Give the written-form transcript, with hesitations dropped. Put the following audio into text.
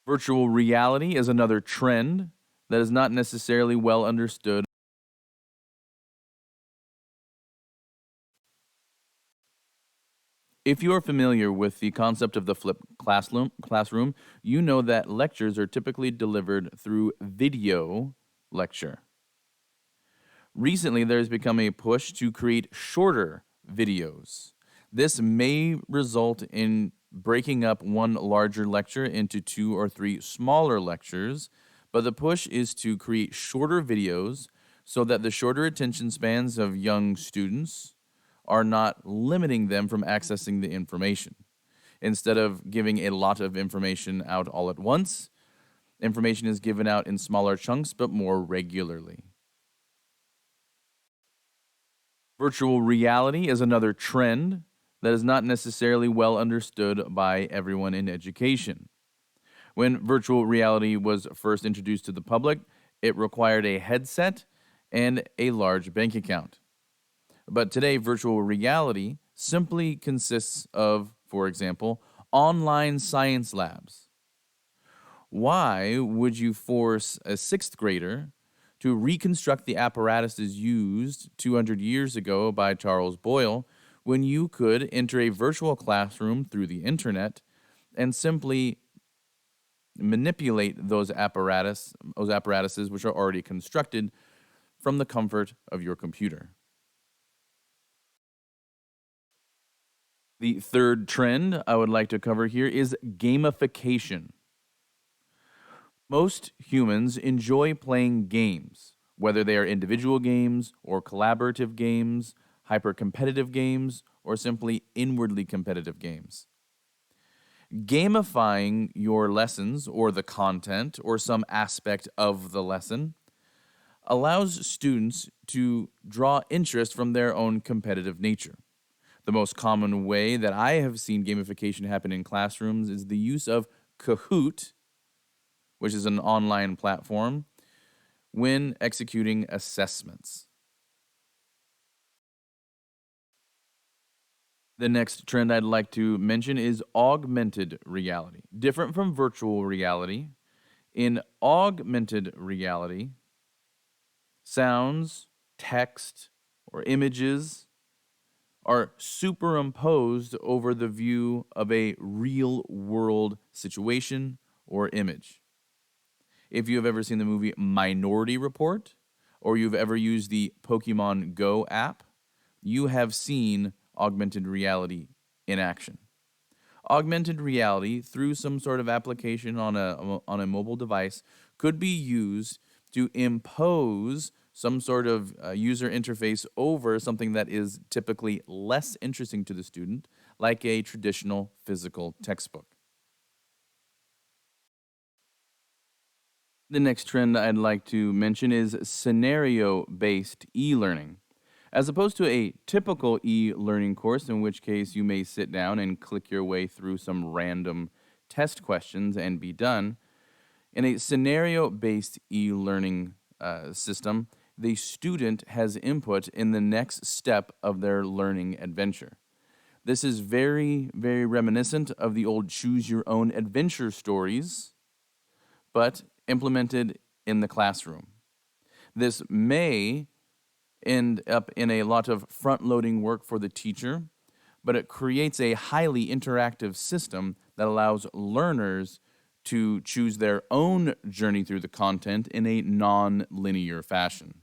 Virtual reality is another trend that is not necessarily well understood. If you are familiar with the concept of the flipped classroom, you know that lectures are typically delivered through video lecture. Recently, there has become a push to create shorter videos. This may result in breaking up one larger lecture into 2 or 3 smaller lectures, but the push is to create shorter videos so that the shorter attention spans of young students are not limiting them from accessing the information. Instead of giving a lot of information out all at once, information is given out in smaller chunks but more regularly. Virtual reality is another trend that is not necessarily well understood by everyone in education. When virtual reality was first introduced to the public, it required a headset and a large bank account. But today, virtual reality simply consists of, for example, online science labs. Why would you force a sixth grader to reconstruct the apparatuses used 200 years ago by Charles Boyle when you could enter a virtual classroom through the internet and simply manipulate those apparatuses which are already constructed from the comfort of your computer? The third trend I would like to cover here is gamification. Most humans enjoy playing games, whether they are individual games or collaborative games, hyper-competitive games, or simply inwardly competitive games. Gamifying your lessons or the content or some aspect of the lesson allows students to draw interest from their own competitive nature. The most common way that I have seen gamification happen in classrooms is the use of Kahoot, which is an online platform, when executing assessments. The next trend I'd like to mention is augmented reality. Different from virtual reality, in augmented reality, sounds, text, or images are superimposed over the view of a real world situation or image. If you have ever seen the movie Minority Report, or you've ever used the Pokemon Go app, you have seen augmented reality in action. Augmented reality, through some sort of application on a mobile device, could be used to impose some sort of user interface over something that is typically less interesting to the student, like a traditional physical textbook. The next trend I'd like to mention is scenario-based e-learning. As opposed to a typical e-learning course, in which case you may sit down and click your way through some random test questions and be done, in a scenario-based e-learning system, the student has input in the next step of their learning adventure. This is very, very reminiscent of the old choose your own adventure stories, but implemented in the classroom. This may end up in a lot of front-loading work for the teacher, but it creates a highly interactive system that allows learners to choose their own journey through the content in a non-linear fashion.